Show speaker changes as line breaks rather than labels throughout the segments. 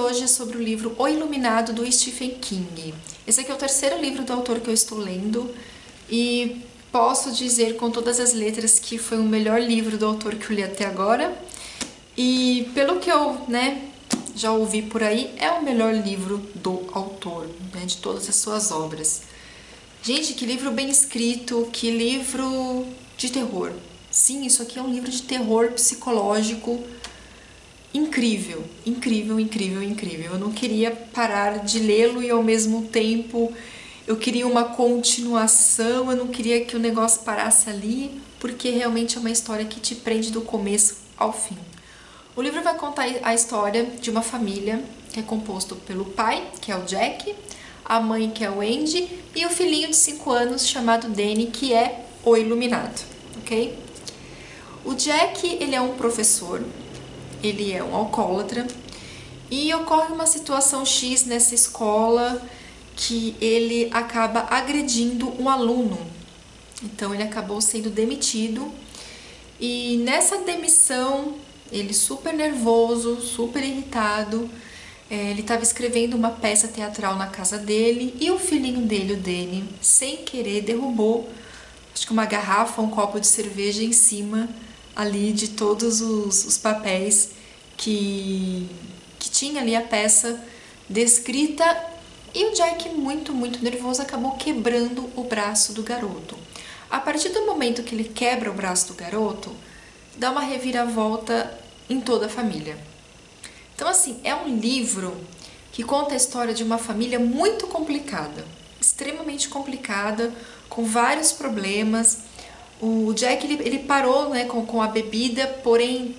hoje é sobre o livro O Iluminado, do Stephen King. Esse aqui é o terceiro livro do autor que eu estou lendo e posso dizer com todas as letras que foi o melhor livro do autor que eu li até agora. E pelo que eu, já ouvi por aí, é o melhor livro do autor, de todas as suas obras. Gente, que livro bem escrito, que livro de terror. Sim, isso aqui é um livro de terror psicológico incrível, incrível, incrível, incrível. Eu não queria parar de lê-lo e ao mesmo tempo eu queria uma continuação, eu não queria que o negócio parasse ali, porque realmente é uma história que te prende do começo ao fim. O livro vai contar a história de uma família que é composto pelo pai, que é o Jack, a mãe, que é o Andy, e o filhinho de 5 anos chamado Danny, que é o Iluminado, ok? O Jack, ele é um professor, ele é um alcoólatra, e ocorre uma situação X nessa escola que ele acaba agredindo um aluno. Então ele acabou sendo demitido, e nessa demissão, ele super nervoso, super irritado, ele estava escrevendo uma peça teatral na casa dele e o filhinho dele, o Danny, sem querer derrubou, acho que uma garrafa, um copo de cerveja em cima ali de todos os papéis que tinha ali a peça descrita, e o Jack, muito, muito nervoso, acabou quebrando o braço do garoto. A partir do momento que ele quebra o braço do garoto, dá uma reviravolta em toda a família. Então, assim, é um livro que conta a história de uma família muito complicada, extremamente complicada, com vários problemas. O Jack, ele parou, com a bebida, porém,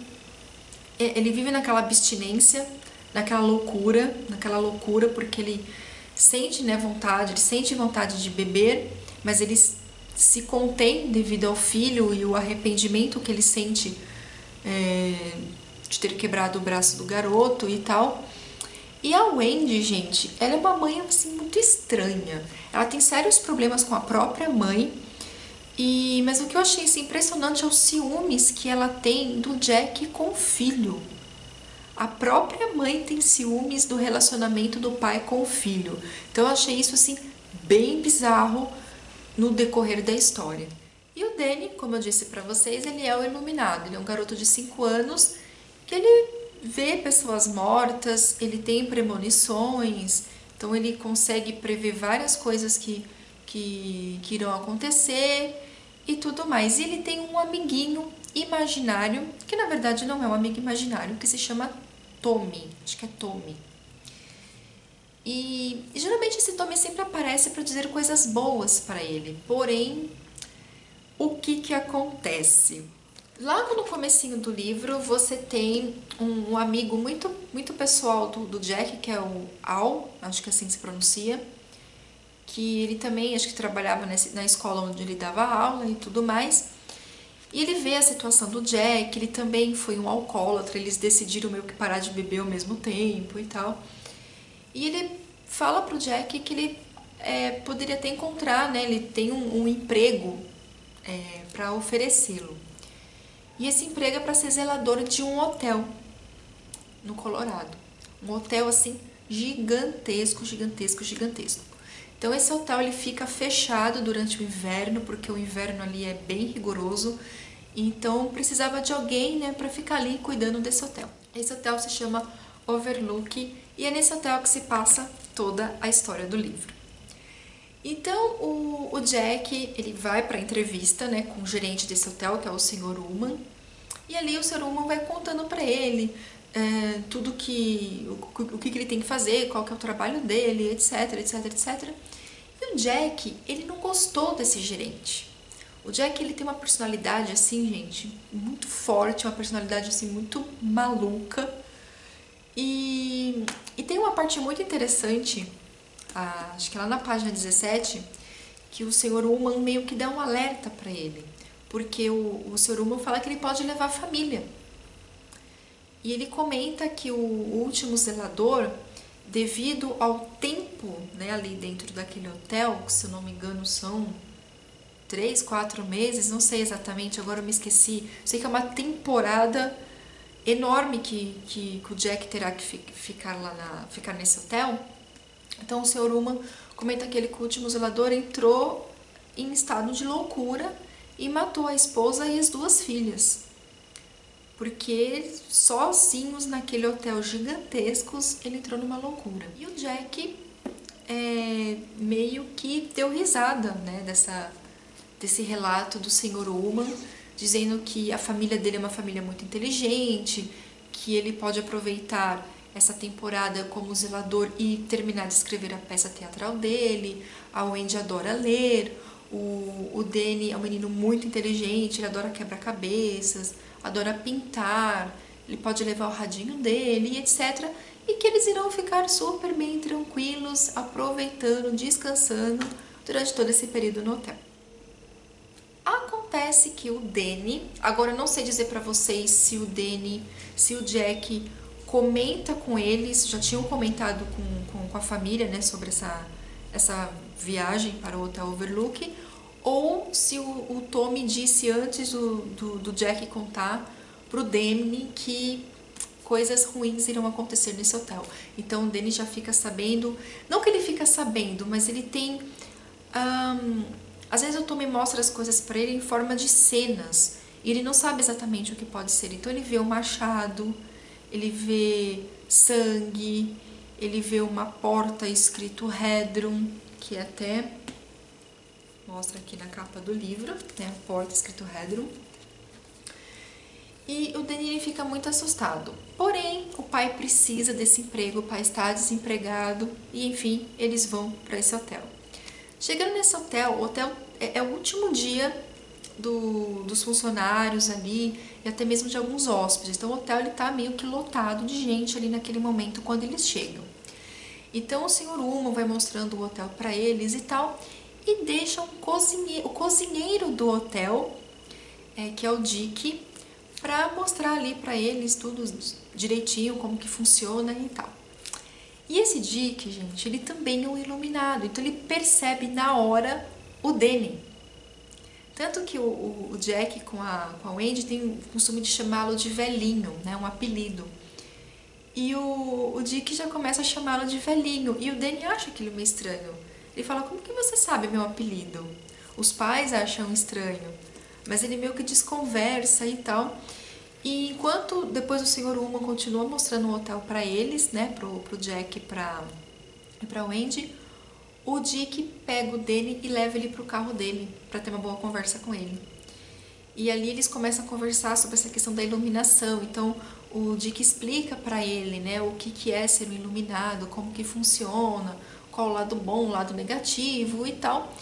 ele vive naquela abstinência, naquela loucura, porque ele sente, vontade, ele sente vontade de beber, mas ele se contém devido ao filho e o arrependimento que ele sente de ter quebrado o braço do garoto e tal. E a Wendy, gente, ela é uma mãe assim muito estranha. Ela tem sérios problemas com a própria mãe, mas o que eu achei assim, impressionante é os ciúmes que ela tem do Jack com o filho. A própria mãe tem ciúmes do relacionamento do pai com o filho. Então eu achei isso assim bem bizarro no decorrer da história. E o Danny, como eu disse pra vocês, ele é o Iluminado. Ele é um garoto de 5 anos que ele vê pessoas mortas, ele tem premonições, então ele consegue prever várias coisas que irão acontecer e tudo mais. E ele tem um amiguinho imaginário, que na verdade não é um amigo imaginário, que se chama Tommy, acho que é Tommy. E geralmente esse Tommy sempre aparece para dizer coisas boas para ele, porém, o que acontece? Logo no comecinho do livro, você tem um amigo muito, muito pessoal do Jack, que é o Al, acho que assim se pronuncia, que ele também, acho que trabalhava na escola onde ele dava aula e tudo mais. E ele vê a situação do Jack, ele também foi um alcoólatra, eles decidiram meio que parar de beber ao mesmo tempo e tal. E ele fala pro Jack que ele poderia até encontrar, ele tem um emprego para oferecê-lo. E esse emprego é para ser zelador de um hotel no Colorado. Um hotel assim gigantesco, gigantesco, gigantesco. Então esse hotel ele fica fechado durante o inverno, porque o inverno ali é bem rigoroso. Então precisava de alguém, para ficar ali cuidando desse hotel. Esse hotel se chama Overlook e é nesse hotel que se passa toda a história do livro. Então o Jack, ele vai para a entrevista, com o gerente desse hotel, que é o Sr. Ullman, e ali o Sr. Ullman vai contando para ele tudo o que ele tem que fazer, qual que é o trabalho dele, etc, etc, etc. E o Jack, ele não gostou desse gerente. O Jack, ele tem uma personalidade assim, gente, muito forte, uma personalidade assim muito maluca. E tem uma parte muito interessante, acho que lá na página 17, que o Sr. Ullman meio que dá um alerta para ele, porque o Sr. Ullman fala que ele pode levar a família. E ele comenta que o último zelador, devido ao tempo ali dentro daquele hotel, que se eu não me engano são 3, 4 meses, não sei exatamente, agora eu me esqueci, sei que é uma temporada enorme que o Jack terá que ficar ficar nesse hotel. Então o Sr. Ullman comenta que o último zelador entrou em estado de loucura e matou a esposa e as 2 filhas. Porque sozinhos naquele hotel gigantescos ele entrou numa loucura. E o Jack meio que deu risada, né, desse relato do Sr. Ullman, dizendo que a família dele é uma família muito inteligente, que ele pode aproveitar essa temporada como zelador e terminar de escrever a peça teatral dele. A Wendy adora ler, o Danny é um menino muito inteligente, ele adora quebra-cabeças, adora pintar, ele pode levar o radinho dele, etc. E que eles irão ficar super bem tranquilos, aproveitando, descansando durante todo esse período no hotel. Acontece que o Danny, agora eu não sei dizer pra vocês se o Jack comenta com eles, já tinham comentado com a família, né, sobre essa viagem para o Hotel Overlook, ou se o Tommy disse antes do Jack contar pro Danny que coisas ruins irão acontecer nesse hotel. Então o Danny já fica sabendo, não que ele fica sabendo, mas ele tem... às vezes o Tommy mostra as coisas para ele em forma de cenas, e ele não sabe exatamente o que pode ser. Então ele vê o machado, ele vê sangue, ele vê uma porta escrito Hedron, que até mostra aqui na capa do livro, né, a porta escrito Hedron. E o Danny fica muito assustado. Porém, o pai precisa desse emprego, o pai está desempregado e, enfim, eles vão para esse hotel. Chegando nesse hotel, o hotel é o último dia dos funcionários ali e até mesmo de alguns hóspedes. Então o hotel está meio que lotado de gente ali naquele momento quando eles chegam. Então o Sr. Ullman vai mostrando o hotel para eles e tal, e deixa o cozinheiro do hotel, que é o Dick, para mostrar ali para eles tudo direitinho, como que funciona e tal. E esse Dick, gente, ele também é um iluminado, então ele percebe na hora o Danny. Tanto que o Jack com a Wendy tem o costume de chamá-lo de velhinho, né, um apelido. E o Dick já começa a chamá-lo de velhinho, e o Danny acha aquilo meio estranho. Ele fala, como que você sabe meu apelido? Os pais acham estranho, mas ele meio que desconversa e tal. E enquanto depois o Sr. Ullman continua mostrando o hotel para eles, né, pro Jack e pra Wendy, o Dick pega o Danny e leva ele pro carro dele para ter uma boa conversa com ele. E ali eles começam a conversar sobre essa questão da iluminação. Então o Dick explica para ele, né, o que é ser um iluminado, como que funciona, qual o lado bom, o lado negativo e tal.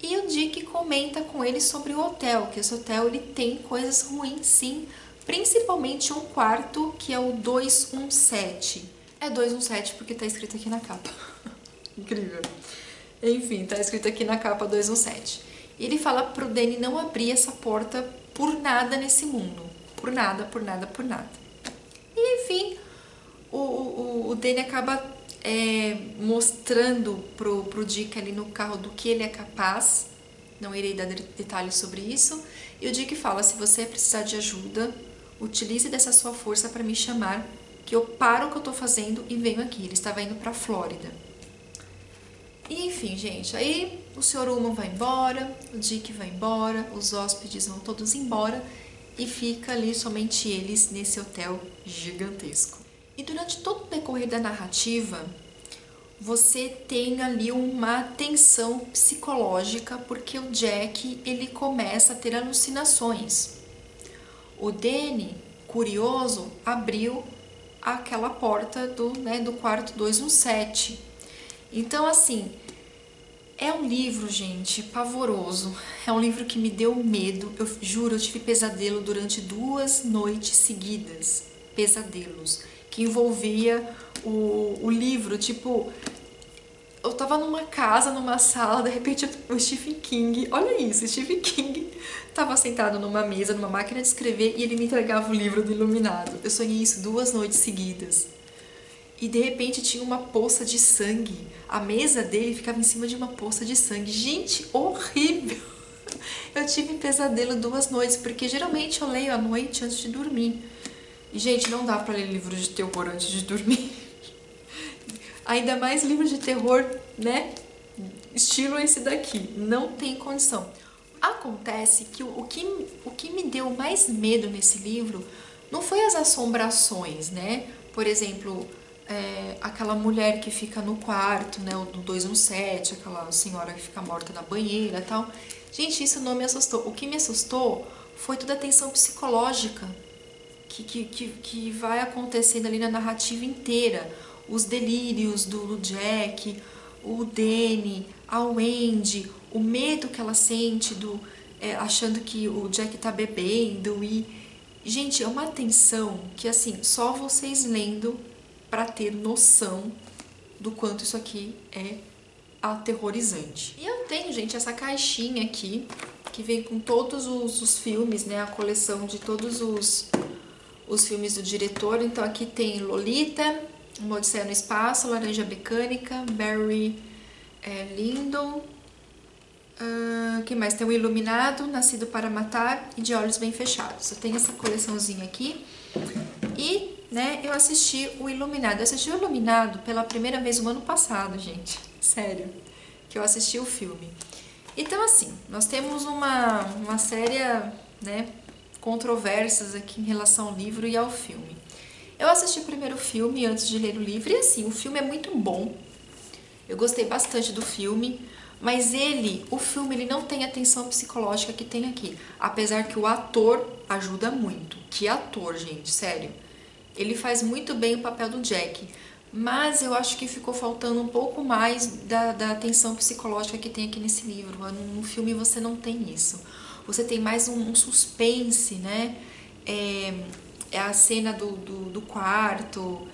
E o Dick comenta com ele sobre o hotel, que esse hotel ele tem coisas ruins sim, principalmente um quarto que é o 217. É 217 porque tá escrito aqui na capa. Incrível. Enfim, tá escrito aqui na capa 217. E ele fala pro Danny não abrir essa porta por nada nesse mundo. Por nada, por nada, por nada. E enfim, o Danny acaba mostrando pro Dick ali no carro do que ele é capaz. Não irei dar detalhes sobre isso. E o Dick fala, se você precisar de ajuda, utilize dessa sua força para me chamar, que eu paro o que eu tô fazendo e venho aqui. Ele estava indo pra Flórida. E enfim, gente, aí o Sr. Ullman vai embora, o Dick vai embora, os hóspedes vão todos embora e fica ali somente eles nesse hotel gigantesco. E durante todo o decorrer da narrativa, você tem ali uma tensão psicológica, porque o Jack, ele começa a ter alucinações. O Danny, curioso, abriu aquela porta do quarto 217. Então, assim, é um livro, gente, pavoroso. É um livro que me deu medo. Eu juro, eu tive pesadelo durante 2 noites seguidas. Pesadelos. Que envolvia o livro, tipo... Eu tava numa casa, numa sala, de repente o Stephen King... Olha isso, o Stephen King tava sentado numa mesa, numa máquina de escrever, e ele me entregava o livro do Iluminado. Eu sonhei isso 2 noites seguidas. E de repente tinha uma poça de sangue. A mesa dele ficava em cima de uma poça de sangue. Gente, horrível! Eu tive pesadelo 2 noites, porque geralmente eu leio à noite antes de dormir. E, gente, não dá pra ler livro de terror antes de dormir. Ainda mais livro de terror, né? Estilo esse daqui. Não tem condição. Acontece que o que me deu mais medo nesse livro não foi as assombrações, né? Por exemplo, aquela mulher que fica no quarto, né? O do 217, aquela senhora que fica morta na banheira e tal. Gente, isso não me assustou. O que me assustou foi toda a tensão psicológica que vai acontecendo ali na narrativa inteira. Os delírios do Jack, o Danny, a Wendy, o medo que ela sente achando que o Jack tá bebendo e... Gente, é uma tensão que, assim, só vocês lendo pra ter noção do quanto isso aqui é aterrorizante. E eu tenho, gente, essa caixinha aqui, que vem com todos os filmes, né? A coleção de todos os filmes do diretor. Então aqui tem Lolita, Uma Odisseia no Espaço, Laranja Mecânica, Barry Lyndon, que mais? Tem o Iluminado, Nascido para Matar e De Olhos Bem Fechados. Eu tenho essa coleçãozinha aqui e, né, eu assisti o Iluminado. Eu assisti o Iluminado pela primeira vez no ano passado, gente. Sério, que eu assisti o filme. Então, assim, nós temos uma séria, né, controvérsias aqui em relação ao livro e ao filme. Eu assisti primeiro o filme antes de ler o livro e, assim, o filme é muito bom. Eu gostei bastante do filme, mas o filme ele não tem a tensão psicológica que tem aqui. Apesar que o ator ajuda muito. Que ator, gente, sério. Ele faz muito bem o papel do Jack. Mas eu acho que ficou faltando um pouco mais da tensão psicológica que tem aqui nesse livro. No filme você não tem isso. Você tem mais um suspense, né? É a cena do quarto.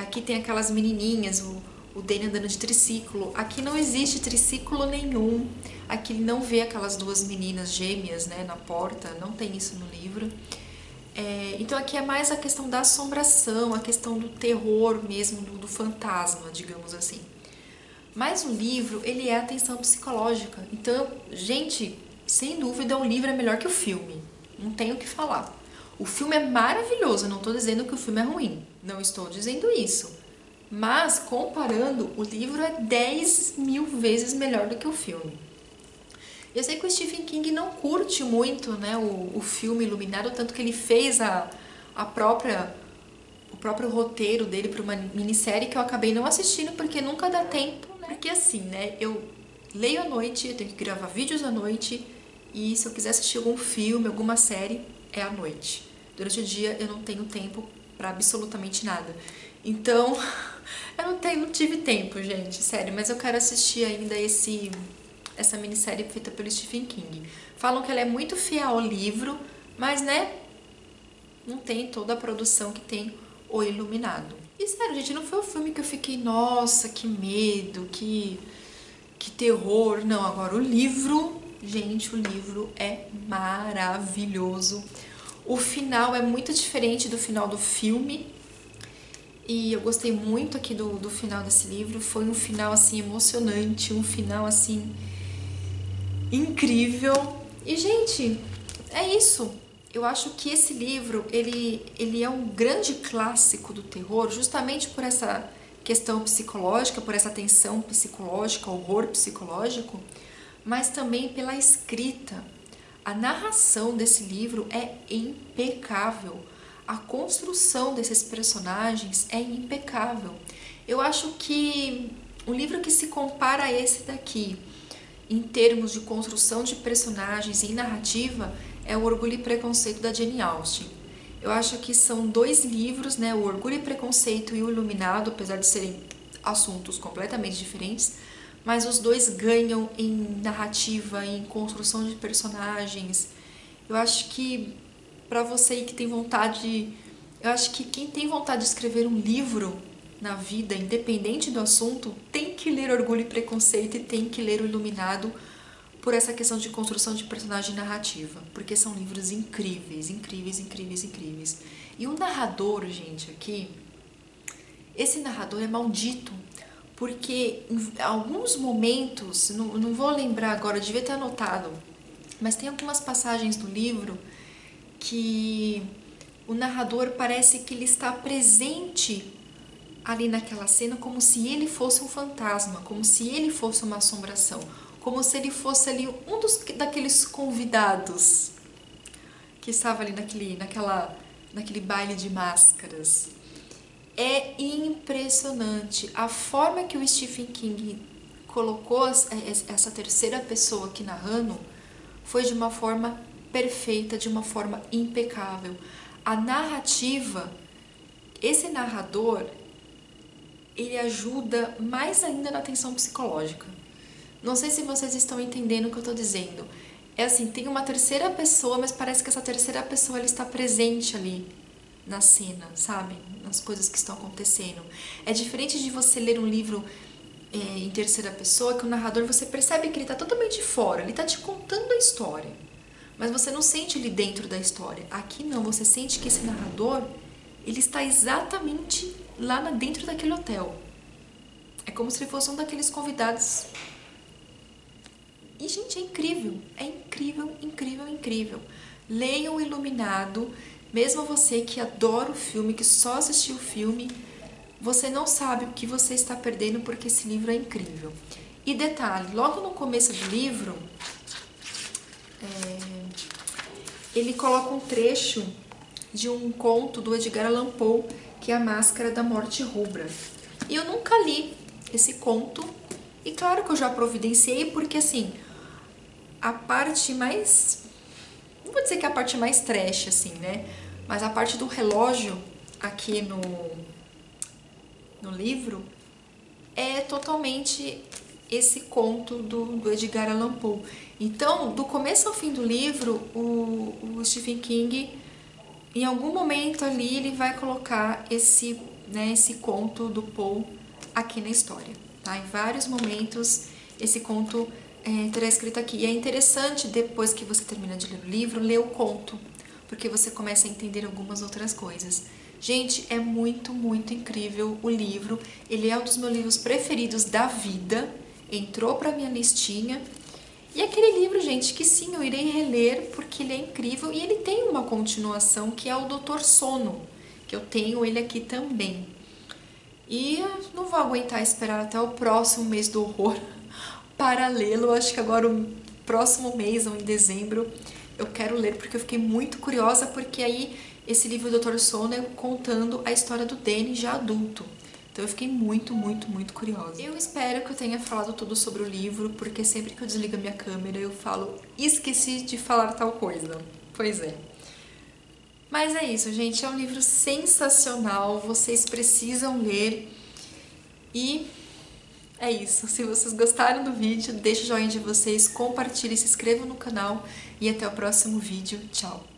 Aqui tem aquelas menininhas, o Danny andando de triciclo. Aqui não existe triciclo nenhum. Aqui ele não vê aquelas duas meninas gêmeas, né, na porta. Não tem isso no livro. Então aqui é mais a questão da assombração, a questão do terror mesmo, do fantasma, digamos assim. Mas o livro, ele é a tensão psicológica. Então, gente, sem dúvida o livro é melhor que o filme. Não tenho o que falar. O filme é maravilhoso, eu não estou dizendo que o filme é ruim. Não estou dizendo isso. Mas, comparando, o livro é 10.000 vezes melhor do que o filme. Eu sei que o Stephen King não curte muito, né, o filme Iluminado, tanto que ele fez o próprio roteiro dele para uma minissérie que eu acabei não assistindo porque nunca dá tempo, né? Porque assim, né, eu leio à noite, eu tenho que gravar vídeos à noite e se eu quiser assistir algum filme, alguma série, é à noite. Durante o dia eu não tenho tempo para absolutamente nada. Então, eu não tive tempo, gente, sério, mas eu quero assistir ainda essa minissérie feita pelo Stephen King. Falam que ela é muito fiel ao livro, mas, né, não tem toda a produção que tem o Iluminado. E sério, gente, não foi o filme que eu fiquei, nossa, que medo, que terror. Não, agora o livro, gente, o livro é maravilhoso. O final é muito diferente do final do filme. E eu gostei muito aqui do final desse livro. Foi um final, assim, emocionante, um final, assim, incrível. E, gente, é isso. Eu acho que esse livro, ele é um grande clássico do terror, justamente por essa questão psicológica, por essa tensão psicológica, horror psicológico, mas também pela escrita. A narração desse livro é impecável. A construção desses personagens é impecável. Eu acho que um livro que se compara a esse daqui, em termos de construção de personagens e narrativa, é o Orgulho e Preconceito da Jane Austen. Eu acho que são dois livros, né, o Orgulho e Preconceito e o Iluminado, apesar de serem assuntos completamente diferentes, mas os dois ganham em narrativa, em construção de personagens. Eu acho que para você que tem vontade, eu acho que quem tem vontade de escrever um livro na vida, independente do assunto, tem que ler Orgulho e Preconceito e tem que ler o Iluminado por essa questão de construção de personagem narrativa, porque são livros incríveis, incríveis, incríveis, incríveis. E o narrador, gente, aqui, esse narrador é maldito, porque em alguns momentos, não vou lembrar agora, eu devia ter anotado, mas tem algumas passagens do livro que O narrador parece que ele está presente ali naquela cena como se ele fosse um fantasma, como se ele fosse uma assombração, como se ele fosse ali daqueles convidados que estava ali naquele baile de máscaras. É impressionante a forma que o Stephen King colocou essa terceira pessoa aqui narrando, foi de uma forma perfeita, de uma forma impecável. A narrativa, esse narrador, ele ajuda mais ainda na tensão psicológica. Não sei se vocês estão entendendo o que eu estou dizendo. É assim, tem uma terceira pessoa, mas parece que essa terceira pessoa ela está presente ali na cena, sabe? Nas coisas que estão acontecendo. É diferente de você ler um livro em terceira pessoa, que o narrador, você percebe que ele está totalmente fora, ele está te contando a história, mas você não sente ele dentro da história. Aqui não, você sente que esse narrador, ele está exatamente lá dentro daquele hotel. É como se ele fosse um daqueles convidados. E, gente, é incrível, incrível, incrível. Leiam o Iluminado, mesmo você que adora o filme, que só assistiu o filme, você não sabe o que você está perdendo porque esse livro é incrível. E detalhe, logo no começo do livro, ele coloca um trecho de um conto do Edgar Allan Poe, que é A Máscara da Morte Rubra. E eu nunca li esse conto, e claro que eu já providenciei, porque assim, a parte mais... não vou dizer que é a parte mais trash, assim, né? Mas a parte do relógio aqui no livro é totalmente esse conto do Edgar Allan Poe. Então, do começo ao fim do livro, o Stephen King, em algum momento ali, ele vai colocar esse conto do Poe aqui na história. Tá? Em vários momentos, esse conto terá escrito aqui. E é interessante, depois que você termina de ler o livro, ler o conto, porque você começa a entender algumas outras coisas. Gente, é muito, muito incrível o livro. Ele é um dos meus livros preferidos da vida. Entrou pra minha listinha. E aquele livro, gente, que sim, eu irei reler porque ele é incrível. E ele tem uma continuação que é o Doutor Sono, que eu tenho ele aqui também. E eu não vou aguentar esperar até o próximo mês do horror para lê-lo. Acho que agora o próximo mês, ou em dezembro, eu quero ler, porque eu fiquei muito curiosa, porque aí esse livro do Dr. Sono é contando a história do Danny já adulto. Então eu fiquei muito, muito, muito curiosa. Eu espero que eu tenha falado tudo sobre o livro, porque sempre que eu desligo a minha câmera eu falo, esqueci de falar tal coisa. Pois é. Mas é isso, gente. É um livro sensacional. Vocês precisam ler. E é isso. Se vocês gostaram do vídeo, deixa o joinha de vocês, compartilhem, se inscrevam no canal e até o próximo vídeo. Tchau!